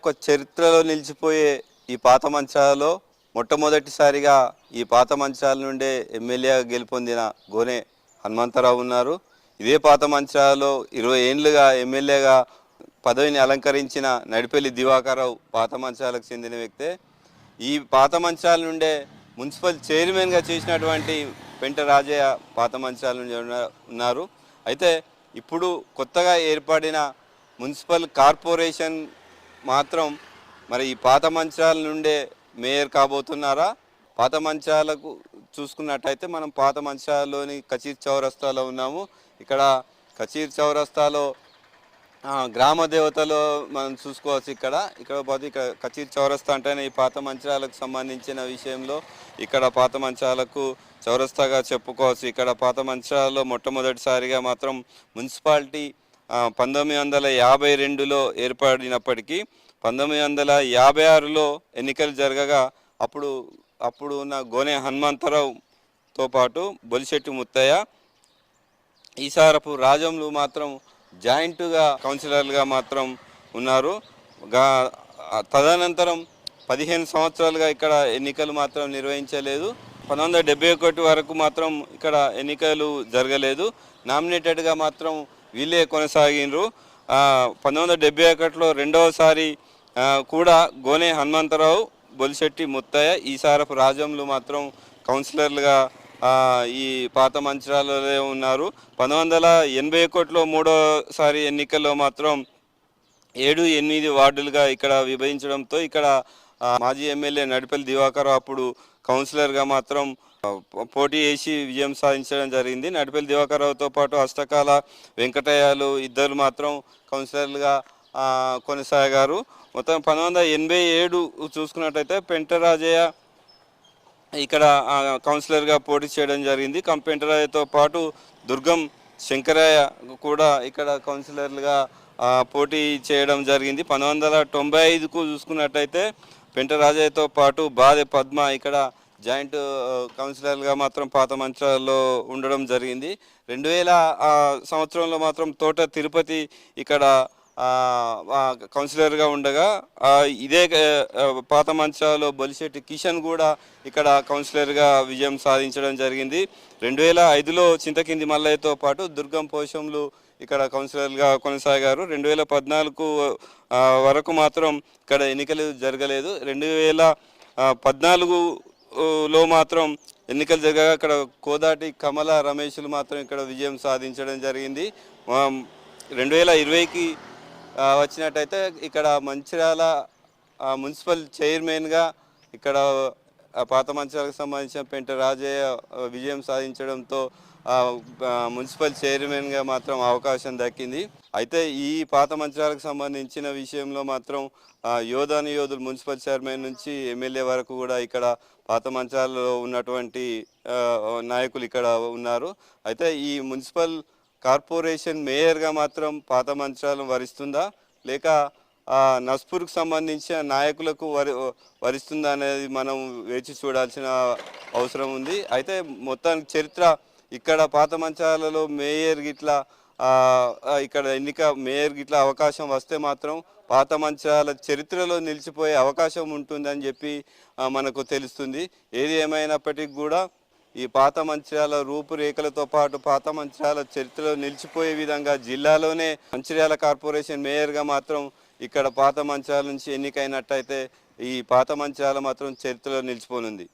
ఒక చరిత్రలో నిలిచిపోయే ఈ పాత మంచాలలో మొట్టమొదటిసారిగా ఈ పాత మంచాల నుండే ఎమ్మెల్యేగా గెలుపొందిన గోనె హనుమంతరావు ఉన్నారు. ఇదే పాత మంచాలలో 20 ఏళ్లుగా ఎమ్మెల్యేగా పదవిని అలంకరించిన నడిపెల్లి దివాకర్రావు పాత మంచాలకు చెందిన వ్యక్తే. ఈ పాత మంచాల నుండే మున్సిపల్ చైర్మన్గా చేసినటువంటి పెంట రాజయ్య పాత మంచాల నుండి ఉన్నారు. అయితే ఇప్పుడు కొత్తగా ఏర్పడిన మున్సిపల్ కార్పొరేషన్ మాత్రం మరి ఈ పాత మంచాల నుండే మేయర్ కాబోతున్నారా? పాత మంచాలకు చూసుకున్నట్టయితే మనం పాత మంచాలలోని కచీర్ చౌరస్తాలో ఉన్నాము. ఇక్కడ కచీర్ చౌరస్తాలో గ్రామ దేవతలో మనం చూసుకోవచ్చు. ఇక్కడ పోతే ఇక్కడ కచీర్ చౌరస్తా అంటేనే ఈ పాత మంచాలకు సంబంధించిన విషయంలో ఇక్కడ పాత మంచాలకు చౌరస్తాగా చెప్పుకోవచ్చు. ఇక్కడ పాత మంచాలలో మొట్టమొదటిసారిగా మాత్రం మున్సిపాలిటీ 1952లో ఏర్పడినప్పటికీ 1956లో ఎన్నికలు జరగగా అప్పుడు ఉన్న గోనె హనుమంతరావుతో పాటు బొలిశెట్టి ముత్తయ్య, ఈసారపు రాజంలు మాత్రం జాయింట్గా కౌన్సిలర్లుగా మాత్రం ఉన్నారు. తదనంతరం 15 సంవత్సరాలుగా ఇక్కడ ఎన్నికలు మాత్రం నిర్వహించలేదు. 1971 వరకు మాత్రం ఇక్కడ ఎన్నికలు జరగలేదు. నామినేటెడ్గా మాత్రం వీళ్ళే కొనసాగినరు. 1971లో రెండవసారి కూడా గోనె హనుమంతరావు, బొలిశెట్టి ముత్తయ్య, ఈసారపు రాజంలు మాత్రం కౌన్సిలర్లుగా ఈ పాత మంచాలలో ఉన్నారు. 1981లో మూడోసారి ఎన్నికల్లో మాత్రం 7-8 వార్డులుగా ఇక్కడ విభజించడంతో ఇక్కడ మాజీ ఎమ్మెల్యే నడిపెల్లి దివాకర్రావు అప్పుడు కౌన్సిలర్గా మాత్రం పోటీ చేసి విజయం సాధించడం జరిగింది. నడిపెల్లి దివాకర్రావుతో పాటు అష్టకాల వెంకటయ్యలు ఇద్దరు మాత్రం కౌన్సిలర్లుగా కొనసాగారు. మొత్తం 1987 చూసుకున్నట్టయితే పెంట రాజయ్య ఇక్కడ కౌన్సిలర్గా పోటీ చేయడం జరిగింది. పెంట రాజయ్యతో పాటు దుర్గం శంకరయ్య కూడా ఇక్కడ కౌన్సిలర్లుగా పోటీ చేయడం జరిగింది. 1995కు చూసుకున్నట్టయితే పెంట రాజయ్యతో పాటు బాదె పద్మ ఇక్కడ జాయింట్ కౌన్సిలర్గా మాత్రం పాత మంచాలలో ఉండడం జరిగింది. 2000 సంవత్సరంలో మాత్రం తోట తిరుపతి ఇక్కడ కౌన్సిలర్గా ఉండగా ఇదే పాత మంచాలలో బొలిశెట్టి కిషన్ కూడా ఇక్కడ కౌన్సిలర్గా విజయం సాధించడం జరిగింది. 2005లో చింతకింది మల్లయ్యతో పాటు దుర్గం పోషంలు ఇక్కడ కౌన్సిలర్గా కొనసాగారు. 2014 వరకు మాత్రం ఇక్కడ ఎన్నికలు జరగలేదు. 2014లో మాత్రం ఎన్నికలు జరగగా ఇక్కడ కోదాటి కమల రమేష్లు మాత్రం ఇక్కడ విజయం సాధించడం జరిగింది. 2020కి వచ్చినట్టయితే ఇక్కడ మంచిర్యాల మున్సిపల్ చైర్మన్గా ఇక్కడ పాత మంచాలకు సంబంధించిన పెంట రాజయ్య విజయం సాధించడంతో మున్సిపల్ చైర్మన్గా మాత్రం అవకాశం దక్కింది. అయితే ఈ పాత మంచాలకు సంబంధించిన విషయంలో మాత్రం యోధులు మున్సిపల్ చైర్మన్ నుంచి ఎమ్మెల్యే వరకు కూడా ఇక్కడ పాత మంచాలలో ఉన్నటువంటి నాయకులు ఇక్కడ ఉన్నారు. అయితే ఈ మున్సిపల్ కార్పొరేషన్ మేయర్గా మాత్రం పాత మంచాలను వరిస్తుందా లేక నస్పూర్కు సంబంధించిన నాయకులకు వరిస్తుందా అనేది మనం వేచి చూడాల్సిన అవసరం ఉంది. అయితే మొత్తానికి చరిత్ర ఇక్కడ పాత మంచాలలో మేయర్ గిట్లా ఇక్కడ మేయర్ గిట్లా అవకాశం వస్తే మాత్రం పాత మంచాల చరిత్రలో నిలిచిపోయే అవకాశం ఉంటుందని చెప్పి మనకు తెలుస్తుంది. ఏది ఏమైనప్పటికీ కూడా ఈ పాత మంచిర్యాల రూపురేఖలతో పాటు పాత మంచిర్యాల చరిత్రలో నిలిచిపోయే విధంగా జిల్లాలోనే మంచిర్యాల కార్పొరేషన్ మేయర్గా మాత్రం ఇక్కడ పాత మంచిర్యాల నుంచి ఎన్నికైనట్టయితే ఈ పాత మంచిర్యాల మాత్రం చరిత్రలో నిలిచిపోనుంది.